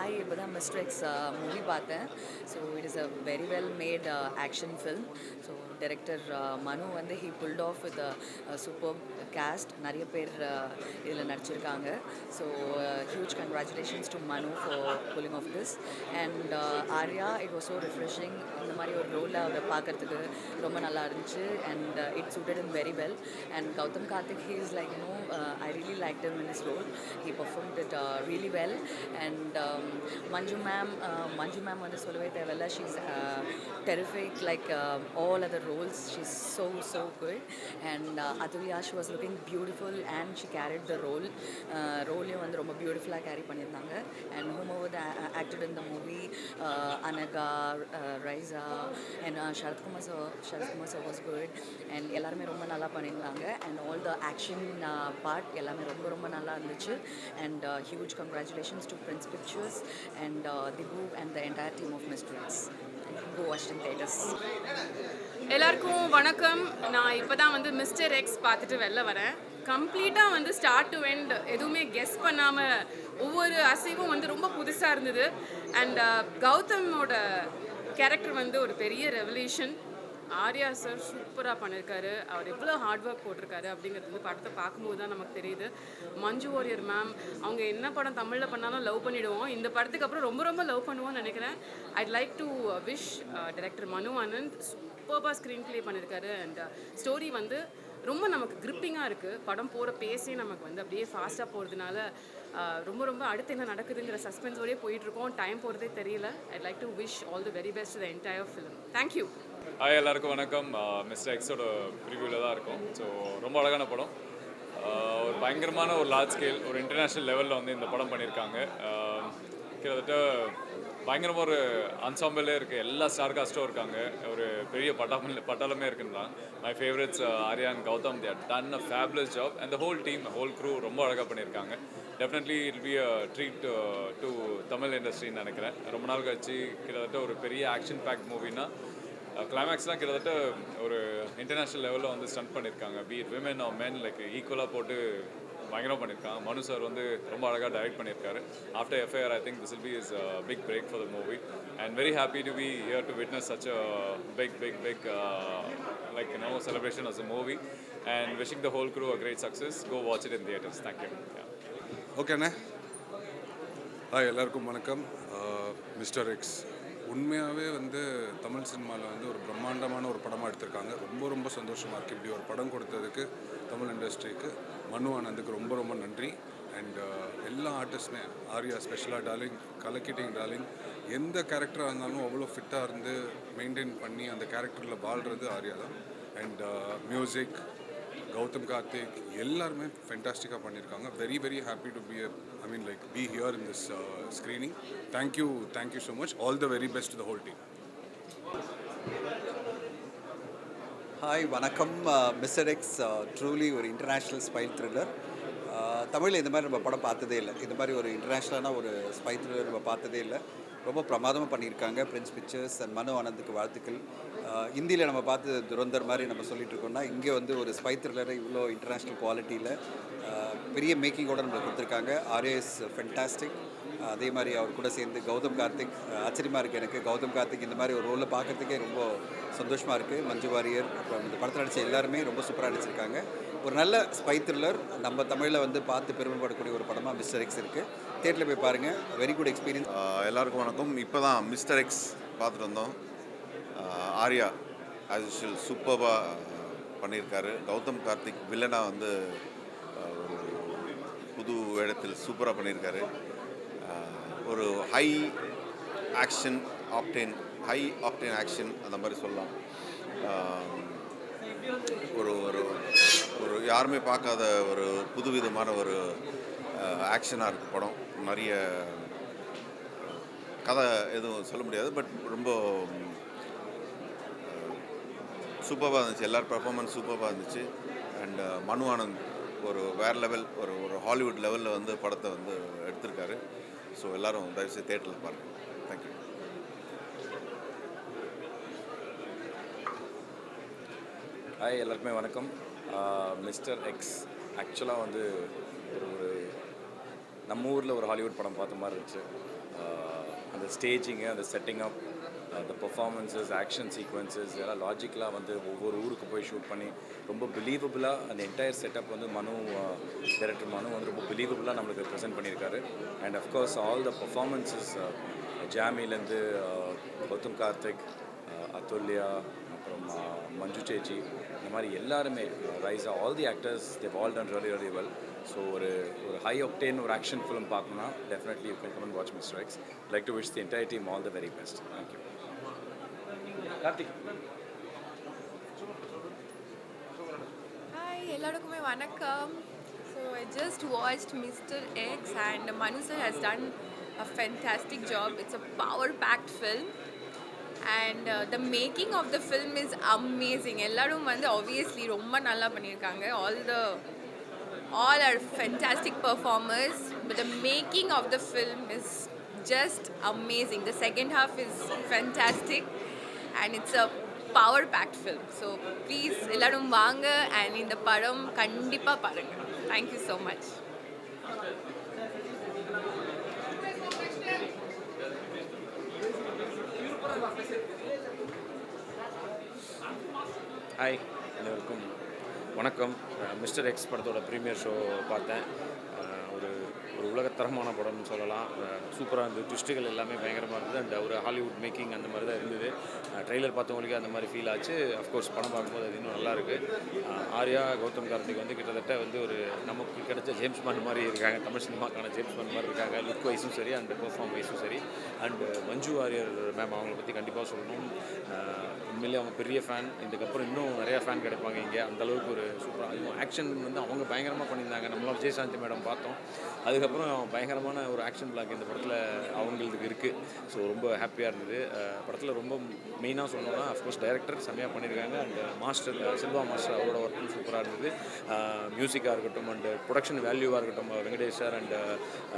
Hi, இப்பதான் Mister X movie பார்த்தேன். So it is a very well made action film. So director Manu வந்து he pulled off with super cast. நிறைய பேர் இதில் நடிச்சிருக்காங்க. So huge congratulations to Manu for pulling off this. And Arya, it was so refreshing. இந்த மாதிரி ஒரு ரோலில் அவரை பார்க்கறதுக்கு ரொம்ப நல்லா இருந்துச்சு. And it suited him very well. And Gautham Karthik, he is like, I really liked him in this role. He performed it really well. And Manju ma'am வந்து சொல்லவே தேவையில்ல. She's terrific like all other roles. She's so good. And Atulya, she was looking beautiful and she carried the role. ரோலையும் வந்து ரொம்ப பியூட்டிஃபுல்லாக carry பண்ணியிருந்தாங்க. And whomever acted in the movie, Anaga, Raisa, and Sharatkumar sir was good. And எல்லாருமே ரொம்ப நல்லா பண்ணியிருந்தாங்க. And all the action part எல்லாமே ரொம்ப ரொம்ப நல்லா இருந்துச்சு. And huge congratulations to Prince Pictures and Dibu and the entire team of Mr. X. Go watch it in theaters. எல்லாருக்கும் வணக்கம். நான் இப்போ தான் வந்து மிஸ்டர் எக்ஸ் பார்த்துட்டு வெளில வரேன். கம்ப்ளீட்டாக வந்து ஸ்டார்ட் டு எண்ட் எதுவுமே கெஸ் பண்ணாமல் ஒவ்வொரு அசைவும் வந்து ரொம்ப புதுசாக இருந்தது. அண்ட் கௌதமோட கேரக்டர் வந்து ஒரு பெரிய ரெவல்யூஷன். ஆர்யா சார் சூப்பராக பண்ணியிருக்காரு. அவர் எவ்வளோ ஹார்ட் ஒர்க் போட்டிருக்காரு அப்படிங்கிறது வந்து படத்தை பார்க்கும்போது தான் நமக்கு தெரியுது. மஞ்சு வாரியர் மேம், அவங்க என்ன படம் தமிழில் பண்ணாலும் லவ் பண்ணிவிடுவோம். இந்த படத்துக்கு அப்புறம் ரொம்ப ரொம்ப லவ் பண்ணுவோம்னு நினைக்கிறேன். I'd like to wish director மனு ஆனந்த் சூப்பராக ஸ்க்ரீன் ப்ளே பண்ணியிருக்காரு. அண்ட் ஸ்டோரி வந்து ரொம்ப நமக்கு கிரிப்பிங்காக இருக்குது. படம் போகிற பேஸே நமக்கு வந்து அப்படியே ஃபாஸ்ட்டாக போகிறதுனால ரொம்ப ரொம்ப அடுத்து என்ன நடக்குதுங்கிற சஸ்பென்ஸோடய போயிட்டுருக்கோம். டைம் போகிறதே தெரியல. I'd like to wish all the very best the entire film. Thank you. Hi, எல்லாருக்கும் வணக்கம். மிஸ்டர் எக்ஸோட ப்ரிவியூவில் தான் இருக்கும். ஸோ ரொம்ப அழகான படம். ஒரு பயங்கரமான ஒரு லார்ஜ் ஸ்கேல், ஒரு இன்டர்நேஷ்னல் லெவலில் வந்து இந்த படம் பண்ணியிருக்காங்க. கிட்டத்தட்ட பயங்கரமாக ஒரு அன்சாம்பிளே இருக்குது. எல்லா ஸ்டார் காஸ்ட்டும் இருக்காங்க. ஒரு பெரிய பட்டாளமே இருக்குன்னு தான். My favourites Arya and Gautham, they are done a fabulous job. And the whole team, whole crew ரொம்ப அழகாக பண்ணியிருக்காங்க. Definitely it be a treat to Tamil இண்டஸ்ட்ரின்னு நினைக்கிறேன். ரொம்ப நாள் கழிச்சு கிட்டத்தட்ட ஒரு பெரிய ஆக்ஷன் பேக் மூவினா கிளைமேக்ஸ்லாம் கிட்டத்தட்ட ஒரு இன்டர்நேஷ்னல் லெவலில் வந்து ஸ்டண்ட் பண்ணியிருக்காங்க. Be it women or men like ஈக்குவலாக போட்டு பயங்கரமாக பண்ணியிருக்காங்க. மனு சார் வந்து ரொம்ப அழகாக டைரக்ட் பண்ணியிருக்காரு. After FIR I think this will be is big break for the movie. And very happy to be here to witness such a big like celebration as a movie, and wishing the whole crew a great success. Go watch it in theaters. Thank you. ஓகேண்ணே. Hi, எல்லாருக்கும் வணக்கம். Mister X உண்மையாகவே வந்து தமிழ் சினிமாவில் வந்து ஒரு பிரம்மாண்டமான ஒரு படமாக எடுத்திருக்காங்க. ரொம்ப ரொம்ப சந்தோஷமாக இருக்குது. இப்படி ஒரு படம் கொடுத்ததுக்கு தமிழ் இண்டஸ்ட்ரிக்கு, மனு ஆனந்துக்கு ரொம்ப ரொம்ப நன்றி. அண்ட் எல்லா ஆர்டிஸ்டுமே, ஆர்யா ஸ்பெஷலாக டார்லிங், கலக்கிட்டிங் டார்லிங், எந்த கேரக்டராக இருந்தாலும் அவ்வளோ ஃபிட்டாக இருந்து மெயின்டைன் பண்ணி அந்த கேரக்டரில் வாழ்கிறது ஆர்யா தான். அண்ட் மியூசிக், கௌதம் கார்த்திக் எல்லாருமே ஃபென்டாஸ்டிக்காக பண்ணியிருக்காங்க. Very very happy to be be here in this screening. Thank you so much. All the very best to the whole team. Hi, வணக்கம். மிஸ்டர் எக்ஸ் ட்ரூலி ஒரு இன்டர்நேஷ்னல் ஸ்பை த்ரில்லர். தமிழில் இந்த மாதிரி நம்ம படம் பார்த்ததே இல்லை. இந்த மாதிரி ஒரு இன்டர்நேஷ்னலான ஒரு ஸ்பை த்ரில்லர் நம்ம பார்த்ததே இல்லை. ரொம்ப பிரமாதமாக பண்ணியிருக்காங்க. பிரின்ஸ் பிக்சர்ஸ் அண்ட் மனு ஆனந்துக்கு வாழ்த்துக்கள். இந்தியில் நம்ம பார்த்து துரந்தர் மாதிரி நம்ம சொல்லிட்டு இருக்கோம்னா, இங்கே வந்து ஒரு ஸ்பை த்ரில்லரை இவ்வளோ இன்டர்நேஷ்னல் குவாலிட்டியில் பெரிய மேக்கிங்கோடு நம்மளுக்கு கொடுத்துருக்காங்க. Arya is fantastic. அதே மாதிரி அவர் கூட சேர்ந்து கௌதம் கார்த்திக், ஆச்சரியமாக இருக்குது எனக்கு. கௌதம் கார்த்திக் இந்த மாதிரி ஒரு ரோலில் பார்க்குறதுக்கே ரொம்ப சந்தோஷமாக இருக்குது. மஞ்சு வாரியர், அப்புறம் இந்த படத்தில் நடித்த எல்லாருமே ரொம்ப சூப்பராக நடிச்சிருக்காங்க. ஒரு நல்ல ஸ்பை த்ரில்லர் நம்ம தமிழில் வந்து பார்த்து பெருமைப்படக்கூடிய ஒரு படமாக மிஸ்டர் எக்ஸ் இருக்குது. தியேட்டரில் போய் பாருங்கள். Very good experience. எல்லாருக்கும் வணக்கம். இப்போ தான் மிஸ்டர் எக்ஸ் பார்த்துட்டு வந்தோம். ஆர்யா ஆஸ் யூஷுவல் சூப்பராக பண்ணியிருக்காரு. கௌதம் கார்த்திக் வில்லனாக வந்து ஒரு புது இடத்தில் சூப்பராக பண்ணியிருக்காரு. ஒரு ஹை ஆக்ஷன் ஆக்ஷன் அந்த மாதிரி சொல்லலாம். ஒரு ஒரு ஒரு யாருமே பார்க்காத ஒரு புதுவிதமான ஒரு ஆக்ஷனாக இருக்குது படம். நிறைய கதை எதுவும் சொல்ல முடியாது, பட் ரொம்ப சூப்பராக இருந்துச்சு. எல்லோரும் பெர்ஃபார்மன்ஸ் சூப்பராக இருந்துச்சு. அண்ட் மனு ஆனந்த் ஒரு வேறு லெவல், ஒரு ஹாலிவுட் லெவலில் வந்து படத்தை வந்து எடுத்திருக்காரு. ஸோ எல்லோரும் தயவுசெய்து தேட்டரில் பாருங்கள். தேங்க்யூ. ஹாய், எல்லாருக்குமே வணக்கம். மிஸ்டர் எக்ஸ் ஆக்சுவலாக வந்து ஒரு நம்ம ஊரில் ஒரு ஹாலிவுட் படம் பார்த்த மாதிரி இருந்துச்சு. அந்த ஸ்டேஜிங்கு, அந்த செட்டிங் அப், அந்த பெர்ஃபார்மன்ஸஸ், ஆக்ஷன் சீக்வன்சஸ் இதெல்லாம் லாஜிக்கலாக வந்து ஒவ்வொரு ஊருக்கு போய் ஷூட் பண்ணி ரொம்ப பிலீவபுளாக அந்த என்டையர் செட்டப் வந்து டைரக்டர் மனு வந்து ரொம்ப பிலீவபுளாக நம்மளுக்கு ப்ரெசென்ட் பண்ணியிருக்காரு. And of course all the performances ஜாமிலேருந்து கௌதம் கார்த்திக், அதுல்யா, அப்புறம் மஞ்சு சேச்சி, இந்த மாதிரி எல்லாருமே Raiza all the actors they've all done really really well. So ஒரு ஹை ஆக்டேன் ஒரு ஆக்ஷன் ஃபிலிம் பார்க்கணும்னா definitely you can come and watch mister X. Like to wish the entire team all the very best. Thank you. Karthik. Hi, எல்லாருக்குமே வணக்கம். So I just watched Mr. X and Manu sir has done a fantastic job. It's a power-packed film and the making of the film is amazing. எல்லாரும் வந்து obviously ரொம்ப நல்லா பண்ணியிருக்காங்க. All are fantastic performers, but the making of the film is just amazing. The second half is fantastic and it's a power packed film. So please ellarum vaanga and இந்த படம் கண்டிப்பா பாருங்க. Thank you so much. Hi, அனைவருக்கும் வணக்கம். Mister X படத்தோட premier show பார்த்தேன். ஒரு ஒரு உலகத்தரமான படம்னு சொல்லலாம். சூப்பராக இருந்தது. ட்விஸ்ட்டுகள் எல்லாமே பயங்கரமாக இருந்தது. அண்ட் ஒரு ஹாலிவுட் மேக்கிங் அந்த மாதிரி தான் இருந்தது. ட்ரெய்லர் பார்த்தவங்களுக்கு அந்த மாதிரி ஃபீல் ஆச்சு. அஃப்கோர்ஸ் படம் பார்க்கும்போது அது இன்னும் நல்லாயிருக்கு. ஆர்யா, கௌதம் கார்த்திக் வந்து கிட்டத்தட்ட வந்து ஒரு நமக்கு கிடைச்ச ஜேம்ஸ் பாண்ட் மாதிரி இருக்காங்க. தமிழ் சினிமாக்கான ஜேம்ஸ் பாண்ட் மாதிரி இருக்காங்க. லுக் வைஸும் சரி, அண்ட் பெர்ஃபார்ம் வைஸும் சரி. அண்டு மஞ்சு வாரியர் மேம் அவங்கள பற்றி கண்டிப்பாக சொல்லணும். உண்மையிலே அவங்க பெரிய ஃபேன். இதுக்கப்புறம் இன்னும் நிறையா ஃபேன் கிடைப்பாங்க இங்கே. அந்தளவுக்கு ஒரு சூப்பராக அதுவும் ஆக்ஷன் வந்து அவங்க பயங்கரமாக பண்ணியிருந்தாங்க. நம்மளோட விஜயசாந்தி மேடம் பார்த்தோம். அதுக்கப்புறம் பயங்கரமான ஒரு ஆக்ஷன் பிளாக் இந்த படத்தில் அவங்களுக்கு இருக்குது. ஸோ ரொம்ப ஹாப்பியாக இருந்தது. படத்தில் ரொம்ப மெயினாக சொல்லணும்னா அஃப்கோர்ஸ் டைரக்டர் செம்மையாக பண்ணியிருக்காங்க. அண்ட் மாஸ்டர் செல்வா மாஸ்டர் அவரோட ஒர்க்கும் சூப்பராக இருந்தது. மியூசிக்காக இருக்கட்டும் அண்ட் ப்ரொடக்ஷன் வேல்யூவாக இருக்கட்டும், Venkatesh sir and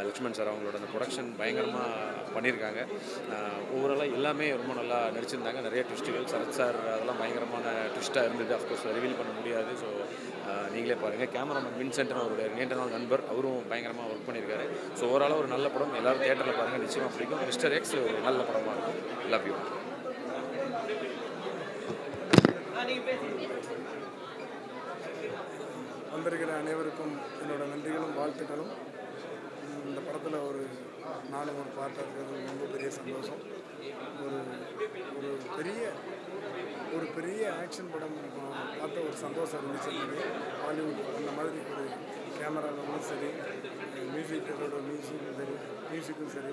Lakshman sir அவங்களோட அந்த ப்ரொடக்ஷன் பயங்கரமாக பண்ணியிருக்காங்க. ஓவராலாக எல்லாமே ரொம்ப நல்லா நடிச்சிருந்தாங்க. நிறைய ட்விஸ்ட்டுகள், சரத் சார் அதெல்லாம் பயங்கரமான ட்விஸ்ட்டாக இருந்தது. அஃப்கோர்ஸ் ரிவீல் பண்ண முடியாது. ஸோ நீங்களே பாருங்கள். கேமராமேன் வின்சென்ட்னு அவருடைய நீண்ட நாள் நண்பர், அவரும் பயங்கரமாக ஒர்க் பண்ணியிருக்காரு. ஸோ ஓவராலாக ஒரு நல்ல படம். எல்லோரும் தியேட்டரில் பாருங்கள், நிச்சயமாக பிடிக்கும். மிஸ்டர் எக்ஸ் ஒரு நல்ல படமாக இருக்கும். Love you. வந்திருக்கிற அனைவருக்கும் என்னோட நன்றிகளும் வாழ்த்துக்களும். இந்த படத்தில் நானும் ஒரு பார்ட்டாக இருக்கிறது ரொம்ப பெரிய சந்தோஷம். ஒரு பெரிய ஆக்ஷன் படம் பார்த்த ஒரு சந்தோஷம் இருந்துச்சு. ஹாலிவுட் அந்த மாதிரி ஒரு கேமராவும் சரி, மியூசிக்கும் சரி,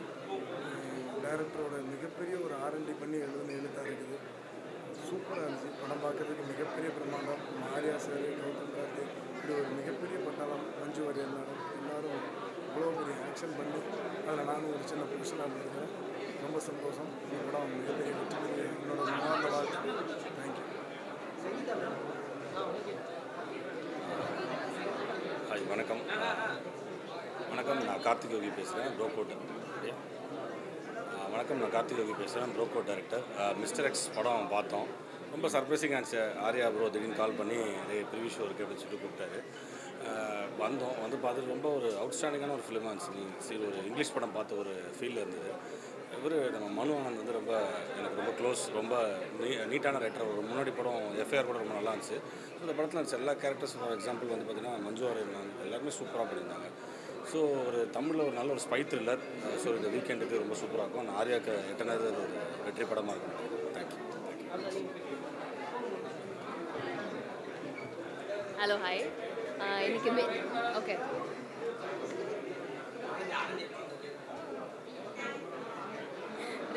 டைரக்டரோட மிகப்பெரிய ஒரு R&D பண்ணி எழுத்தாக இருக்குது. சூப்பராக இருந்துச்சு. படம் பார்க்கறதுக்கு மிகப்பெரிய பிரமாண்டம். ஆர்யா சார், கௌதம் கார்த்திக், இப்படி ஒரு மிகப்பெரிய பட்டாளம், மஞ்சு வாரியர் மேடம் எல்லோரும் இவ்வளோ பெரிய ஆக்ஷன் பண்ணி அதில் நானும் ஒரு சின்ன புதுசனாக இருந்திருக்கிறேன். ரொம்ப சந்தோஷம். இந்த படம் மிகப்பெரிய வெற்றி. என்னோட மனமார்ந்த வாழ்த்து. தேங்க்யூ. ஹாய், வணக்கம். நான் கார்த்திக் யோகி பேசுகிறேன், ப்ரோகோட். நான் கார்த்திக் யோகி பேசுகிறேன், ப்ரோகோட் டைரக்டர். மிஸ்டர் எக்ஸ் படம் பார்த்தோம். ரொம்ப சர்ப்ரைசிங்காக இருந்துச்சு. ஆர்யா ப்ரோ திடீர்னு கால் பண்ணி ப்ரிவியூ ஷோ இருக்குது அப்படின்னு சொல்லிட்டு கூப்பிட்டாரு. வந்து பார்த்துட்டு ரொம்ப ஒரு அவுட்ஸ்டாண்டிங்கான ஒரு ஃபிலிமாக இருந்துச்சு. ஒரு இங்கிலீஷ் படம் பார்த்த ஒரு ஃபீல் இருந்தது. நம்ம மனு ஆனந்த் வந்து எனக்கு ரொம்ப க்ளோஸ். ரொம்ப நீட்டான ரைட்டர். ஒரு முன்னாடி படம் எஃப்ஐஆர் கூட ரொம்ப நல்லா இருந்துச்சு. இந்த படத்தில் இருந்துச்சு எல்லா கேரக்டர்ஸ். ஃபார் எக்ஸாம்பிள் வந்து பார்த்திங்கன்னா மஞ்சு வாரியர் எல்லாருமே சூப்பராக பண்ணியிருந்தாங்க. ஸோ ஒரு தமிழில் ஒரு நல்ல ஒரு ஸ்பை த்ரில்லர். ஸோ இந்த வீக்கெண்டுக்கு ரொம்ப சூப்பராக இருக்கும். நான் ஆர்யாவுக்கு எட்டனது ஒரு வெற்றி படமாக இருக்கும். தேங்க்யூ. Hello, hi. இன்னைக்கு ஓகே,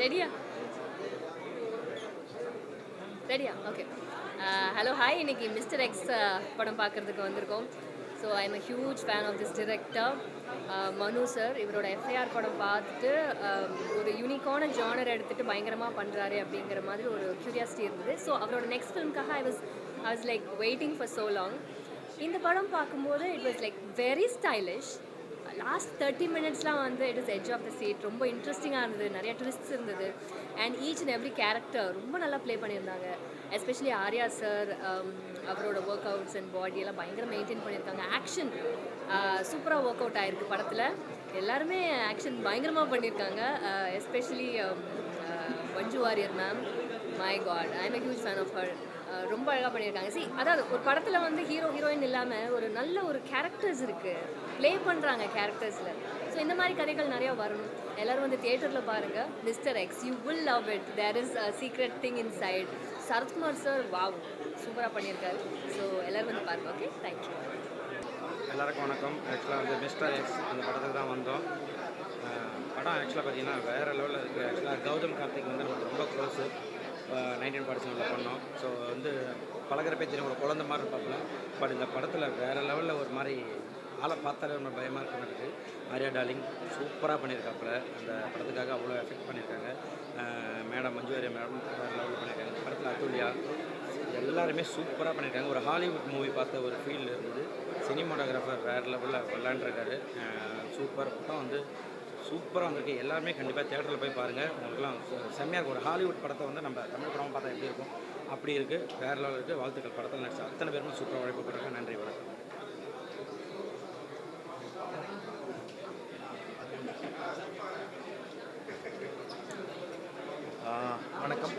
ரெடியா? ஓகே. Hello, hi. இன்னைக்கு மிஸ்டர் எக்ஸ் படம் பார்க்குறதுக்கு வந்திருக்கோம். So I am a huge fan of this director Manu sir. இவரோட எஃப்ஐஆர் படம் பார்த்துட்டு ஒரு யூனிக்கான ஜானர் எடுத்துகிட்டு பயங்கரமாக பண்ணுறாரு அப்படிங்கிற மாதிரி ஒரு க்யூரியாசிட்டி இருந்தது. ஸோ அவரோட நெக்ஸ்ட் ஃபிலிம்காக I was like waiting for so long. இந்த படம் பார்க்கும்போது it was like very stylish. Last 30 மினிட்ஸ்லாம் வந்து it is edge of the seat. ரொம்ப இன்ட்ரெஸ்டிங்காக இருந்தது. நிறைய ட்விஸ்ட்ஸ் இருந்தது. And each and every character ரொம்ப நல்லா ப்ளே பண்ணியிருந்தாங்க. எஸ்பெஷலி ஆர்யா சார் அவரோட ஒர்க் அவுட்ஸ் அண்ட் பாடியெல்லாம் பயங்கர மெயின்டைன் பண்ணியிருக்காங்க. ஆக்ஷன் சூப்பராக ஒர்க் அவுட் ஆகிருக்கு படத்தில். எல்லாருமே ஆக்ஷன் பயங்கரமாக பண்ணியிருக்காங்க. Especially Manju Warrier ma'am, my God, I am a huge fan of her. ரொம்ப அழகாக பண்ணியிருக்காங்க. அதாவது ஒரு படத்தில் வந்து ஹீரோ ஹீரோயின் இல்லாமல் ஒரு நல்ல ஒரு கேரக்டர்ஸ் இருக்குது, ப்ளே பண்ணுறாங்க கேரக்டர்ஸில். ஸோ இந்த மாதிரி கதைகள் நிறையா வரணும். எல்லோரும் வந்து தியேட்டரில் பாருங்கள். Mister X, you will love it. There is a secret thing inside. Sarathkumar sir wow, சூப்பராக பண்ணியிருக்காரு. ஸோ எல்லோரும் வந்து பாருங்கள். Okay, thank you. எல்லாருக்கும் வணக்கம். ஆக்சுவலாக வந்து மிஸ்டர் எக்ஸ் அந்த படத்துக்கு தான் வந்தோம். படம் ஆக்சுவலாக பார்த்தீங்கன்னா வேறு லெவலில் இருக்குது. ஆக்சுவலாக கௌதம் கார்த்திக் வந்து நமக்கு ரொம்ப க்ளோஸு. 1947 பண்ணோம். ஸோ வந்து பழகிறப்பே தெரியும், ஒரு குழந்த மாதிரி இருப்பாப்புல. பட் இந்த படத்தில் வேறு லெவலில் ஒரு மாதிரி ஆளை பார்த்தாலே ரொம்ப பயமாக இருக்க மாதிரி இருக்குது. ஆர்யா டார்லிங் சூப்பராக பண்ணியிருக்காப்புல. அந்த படத்துக்காக அவ்வளோ எஃபெக்ட் பண்ணியிருக்காங்க. மேடம் மஞ்சு வாரியர் மேடம் வேறு லெவலில் பண்ணியிருக்காங்க. இந்த படத்தில் அதுல்யா எல்லாருமே சூப்பராக பண்ணியிருக்காங்க. ஒரு ஹாலிவுட் மூவி பார்த்த ஒரு ஃபீல் இருந்தது. சினிமாட்டோகிராஃபர் வேறு லெவலில் விளாண்டுருக்காரு. சூப்பர் படம் வந்து சூப்பராக வந்திருக்கு. எல்லாருமே கண்டிப்பாக தியேட்டரில் போய் பாருங்கள். உங்களுக்குலாம் செம்மையாக இருக்கும். ஒரு ஹாலிவுட் படத்தை வந்து நம்ம தமிழ் படமாக பார்த்தா எப்படி இருக்கும் அப்படி இருக்குது. வேறு லெவலில் இருக்குது. வாழ்த்துக்கள். படத்தில் நடிச்ச அத்தனை பேருமே சூப்பராக உழைப்பு போடுறாங்க. நன்றி, வணக்கம். வணக்கம்.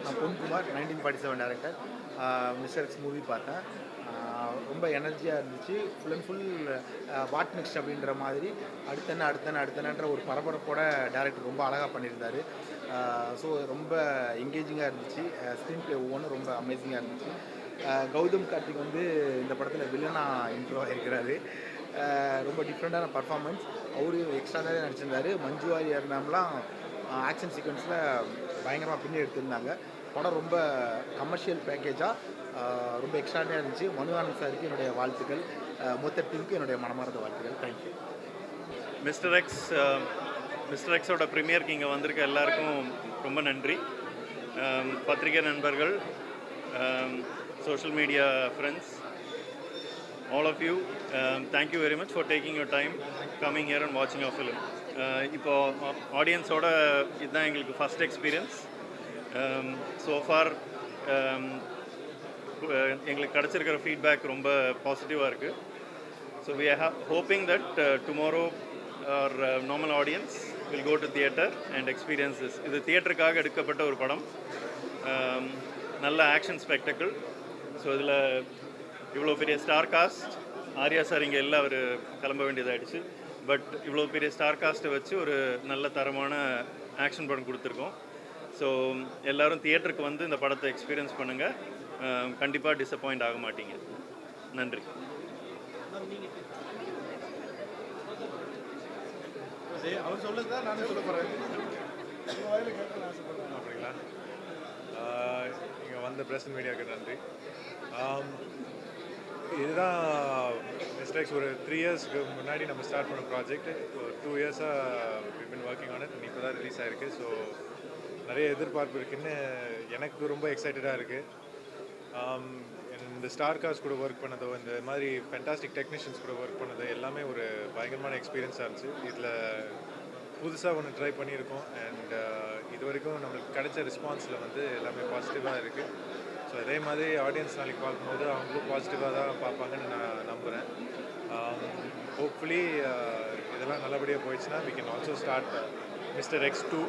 நான் Ponkumar, 1947 director. Mister X movie பார்த்தேன். ரொம்ப எனர்ஜியாக இருந்துச்சு. Full and full what next அப்படின்ற மாதிரி அடுத்தன்ற ஒரு பரபரப்போட டேரக்டர் ரொம்ப அழகாக பண்ணியிருந்தார். ஸோ ரொம்ப எங்கேஜிங்காக இருந்துச்சு. ஸ்க்ரீன் ப்ளே ஒவ்வொன்றும் ரொம்ப அமேசிங்காக இருந்துச்சு. கௌதம் கார்த்திக் வந்து இந்த படத்தில் வில்லனாக இன்ட்ரோ ஆகிருக்கிறாரு. ரொம்ப டிஃப்ரெண்ட்டான பர்ஃபார்மன்ஸ். அவரு எக்ஸ்ட்ரானரியாக நடிச்சிருந்தார். மஞ்சு வாரியர் மேம்லாம் ஆக்ஷன் சீக்வன்ஸில் பயங்கரமாக பின்னி எடுத்திருந்தாங்க. படம் ரொம்ப கமர்ஷியல் பேக்கேஜாக ரொம்ப எக்ஸ்ட்ராடினரியாக இருந்துச்சு. மனு ஆனந்த் சாருக்கு என்னுடைய வாழ்த்துக்கள். மொத்த டீமுக்கு என்னுடைய மனமார்ந்த வாழ்த்துக்கள். தேங்க்யூ. மிஸ்டர் எக்ஸோட ப்ரீமியருக்கு இங்கே வந்திருக்க எல்லாருக்கும் ரொம்ப நன்றி. பத்திரிகை நண்பர்கள், social media friends, all of you, thank you very much for taking your time coming here and watching our film. இப்போ ஆடியன்ஸோட இதுதான் எங்களுக்கு ஃபஸ்ட் எக்ஸ்பீரியன்ஸ். ஸோ ஃபார் எங்களுக்கு கிடச்சிருக்கிற ஃபீட்பேக் ரொம்ப பாசிட்டிவாக இருக்குது. So we are hoping that tomorrow our normal audience will go to theatre and experience this. இது தியேட்டருக்காக எடுக்கப்பட்ட ஒரு படம். நல்ல ஆக்ஷன் ஸ்பெக்டக்கிள். ஸோ இதில் இவ்வளோ பெரிய ஸ்டார் காஸ்ட், ஆர்யா சார் இங்கே எல்லாம் அவர் கிளம்ப வேண்டியதாகிடுச்சு. பட் இவ்வளோ பெரிய ஸ்டார் காஸ்ட்டை வச்சு ஒரு நல்ல தரமான ஆக்ஷன் படம் கொடுத்துருக்கோம். ஸோ எல்லோரும் தியேட்டருக்கு வந்து இந்த படத்தை எக்ஸ்பீரியன்ஸ் பண்ணுங்கள். கண்டிப்பாக டிசப்பாயிண்ட் ஆக மாட்டீங்க. நன்றி. அவர் சொல்லுறது தான் நானே சொல்ல போகிறேன். அப்படிங்களா? இங்கே வந்த ப்ரெஸ் மீடியாவுக்கு நன்றி. இதுதான் மிஸ்டர் எக்ஸ் ஒரு 3 இயர்ஸ்க்கு முன்னாடி நம்ம ஸ்டார்ட் பண்ண ப்ராஜெக்ட். 2 இயர்ஸாக பின் ஒர்க்கிங் ஆன் இட். இப்போ தான் ரிலீஸ் ஆகிருக்கு. ஸோ நிறைய எதிர்பார்ப்பு இருக்குன்னு எனக்கு ரொம்ப எக்ஸைட்டடாக இருக்குது. இந்த ஸ்டார் காஸ்ட் கூட ஒர்க் பண்ணதோ, இந்த மாதிரி ஃபென்டாஸ்டிக் டெக்னீஷியன்ஸ் கூட ஒர்க் பண்ணதோ எல்லாமே ஒரு பயங்கரமான எக்ஸ்பீரியன்ஸாக இருந்துச்சு. இதில் புதுசாக ஒன்று ட்ரை பண்ணியிருக்கோம். அண்ட் இது வரைக்கும் நம்மளுக்கு கிடைச்ச ரெஸ்பான்ஸில் வந்து எல்லாமே பாசிட்டிவாக இருக்குது. ஸோ அதே மாதிரி ஆடியன்ஸ் நாளைக்கு பார்க்கும்போது அவங்களும் பாசிட்டிவாக தான் பார்ப்பாங்கன்னு நான் நம்புகிறேன். ஹோப்ஃபுல்லி இதெல்லாம் நல்லபடியாக போயிடுச்சுன்னா we can also start mister X 2.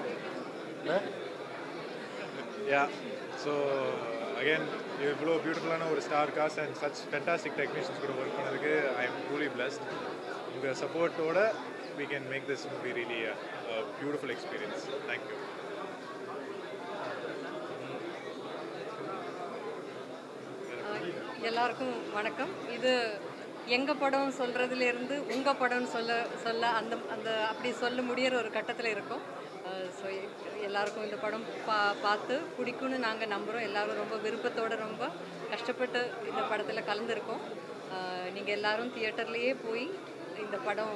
Yeah, so again இவ்வளோ பியூட்டிஃபுல்லான ஒரு star cast and such fantastic technicians கூட ஒர்க் பண்ணதுக்கு ஐ எம் ட்ரூலி பிளஸ்ட். உங்கள் சப்போர்ட்டோட we can make this movie really a beautiful experience. Thank you. எல்லாருக்கும் வணக்கம். இது எங்கள் படம் சொல்கிறதுலேருந்து உங்கள் படம்னு சொல்ல அந்த அப்படி சொல்ல முடியிற ஒரு கட்டத்தில் இருக்கும். ஸோ எல்லாருக்கும் இந்த படம் பார்த்து பிடிக்கும்னு நாங்கள் நம்புகிறோம். எல்லோரும் ரொம்ப விருப்பத்தோடு ரொம்ப கஷ்டப்பட்டு இந்த படத்தில் கலந்துருக்கோம். நீங்கள் எல்லோரும் தியேட்டர்லேயே போய் இந்த படம்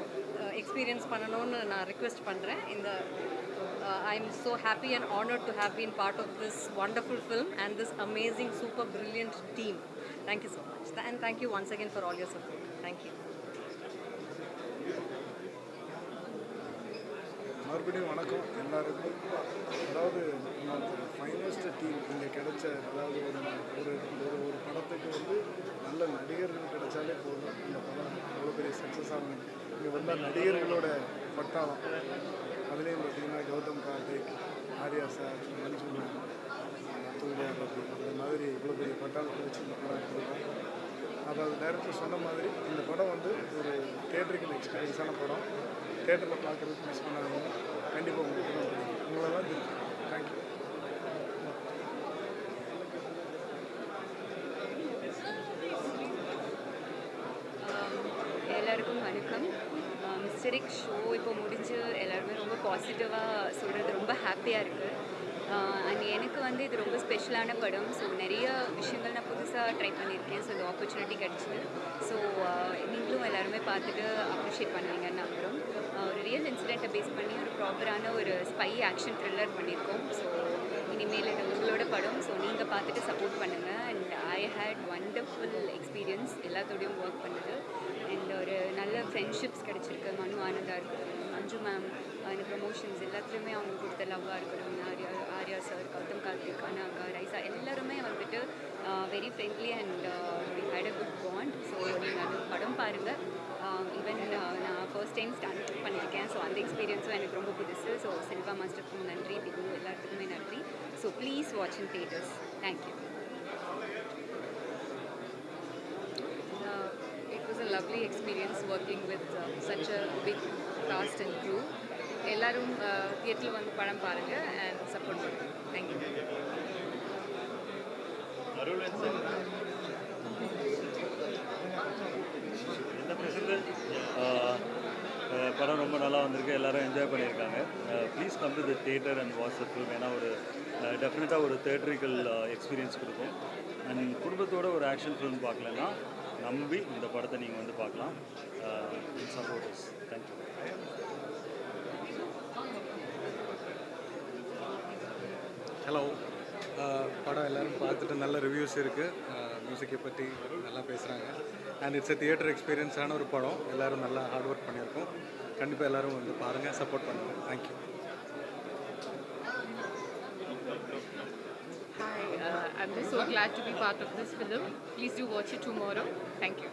எக்ஸ்பீரியன்ஸ் பண்ணணும்னு நான் ரிக்வெஸ்ட் பண்ணுறேன். I am so happy and honored to have been part of this wonderful film and this amazing, super brilliant team. Thank you so much. And thank you once again for all your support. Thank you. மறுபடியும் வணக்கம் எல்லாருக்கும். அதாவது finest team இங்கே கிடைச்ச, அதாவது ஒரு படத்துக்கு வந்து நல்ல நடிகர்கள் கிடைச்சாலே போதும் இந்த படம் அவ்வளோ பெரிய சக்ஸஸ் ஆகும். இங்கே வந்த நடிகர்களோட பட்டாளம். அதுலேயும் பார்த்தீங்கன்னா கௌதம் கார்த்திக், ஆர்யா சார், மஞ்சு மேம், தூர்யா பத்தி இந்த மாதிரி இவ்வளோ பெரிய பட்டாளத்தை வச்சு இந்த படம் எடுத்துருக்கோம். அதாவது டைரக்டர் சொன்ன மாதிரி இந்த படம் வந்து ஒரு தேட்டருக்கு எக்ஸ்பீரியன்ஸான படம். தேட்டரில் பார்க்குறதுக்கு மிஸ் பண்ணாதீங்க. கண்டிப்பாக உங்களுக்கு தான் பிடிக்கும். உங்களெல்லாம் தெரியும். தேங்க்யூ. எல்லாருக்கும் வணக்கம். மிஸ்டர் எக்ஸ் ஷோ இப்போ முடிஞ்சு எல்லாருமே ரொம்ப பாசிட்டிவாக சொல்கிறது ரொம்ப ஹாப்பியாக இருக்குது. அண்ட் எனக்கு வந்து இது ரொம்ப ஸ்பெஷலான படம். ஸோ நிறைய விஷயங்கள் நான் புதுசாக ட்ரை பண்ணியிருக்கேன். ஸோ இந்த ஆப்பர்ச்சுனிட்டி கிடச்சிது. ஸோ நீங்களும் எல்லாருமே பார்த்துட்டு அப்ரிஷியேட் பண்ணுவீங்கன்னு நம்புகிறோம். ஒரு ரியல் இன்சிடெண்ட்டை பேஸ் பண்ணி ஒரு ப்ராப்பரான ஒரு ஸ்பை ஆக்ஷன் த்ரில்லர் பண்ணியிருக்கோம். ஸோ இனிமேல் இது உங்களோட படம். ஸோ நீங்கள் பார்த்துட்டு சப்போர்ட் பண்ணுங்கள். And I had wonderful experience எல்லாத்தோடையும் ஒர்க் பண்ணது. அண்ட் ஒரு நல்ல ஃப்ரெண்ட்ஷிப்ஸ் கிடச்சிருக்கு. மனு ஆனந்தா இருக்கட்டும், மஞ்சு மேம், இந்த ப்ரொமோஷன்ஸ் எல்லாத்துலேயுமே அவங்க கொடுத்த லவ்வாக இருக்கட்டும், ஆர்யா சார், கௌதம் கார்த்திக், அனாக்கா, ரைசா எல்லாருமே வந்துட்டு very friendly and we had a good bond. So நீங்கள் அது படம் பாருங்கள். ஈவன் நான் ஃபர்ஸ்ட் டைம் ஸ்டாண்ட் பண்ணியிருக்கேன். ஸோ அந்த எக்ஸ்பீரியன்ஸும் எனக்கு ரொம்ப புதுசு. ஸோ செல்வா மாஸ்டருக்கும் நன்றி, திகு எல்லாத்துக்குமே நன்றி. So please watch in theatres. Thank you. It was a lovely experience working with such a big cast and crew. எல்லாரும் தியேட்டரில் வந்து படம் பாருங்கள் அண்ட் சப்போர்ட் பண்ணுங்கள். தேங்க்யூ. என்ன பேசுறது? படம் ரொம்ப நல்லா வந்திருக்கு. எல்லாரும் என்ஜாய் பண்ணியிருக்காங்க. Please come to the theatre and watch the film. ஏன்னா ஒரு டெஃபினட்டாக ஒரு தேட்ரிக்கல் எக்ஸ்பீரியன்ஸ் கொடுக்கும். அண்ட் குடும்பத்தோட ஒரு ஆக்ஷன் ஃபிலிம் பார்க்கலன்னா நம்பி இந்த படத்தை நீங்கள் வந்து பார்க்கலாம். சப்போர்ட்டர்ஸ். தேங்க்யூ. ஹலோ. படம் எல்லோரும் பார்த்துட்டு நல்ல ரிவ்யூஸ் இருக்குது. மியூசிக்கை பற்றி நல்லா பேசுகிறாங்க. அண்ட் இட்ஸ் எ தியேட்டர் எக்ஸ்பீரியன்ஸான ஒரு படம். எல்லோரும் நல்லா ஹார்ட் ஒர்க் பண்ணியிருக்கோம். கண்டிப்பாக எல்லோரும் வந்து பாருங்கள், சப்போர்ட் பண்ணுங்கள். Thank you. Hi, I'm just so glad to be part of this film. Please do watch it tomorrow. Thank you.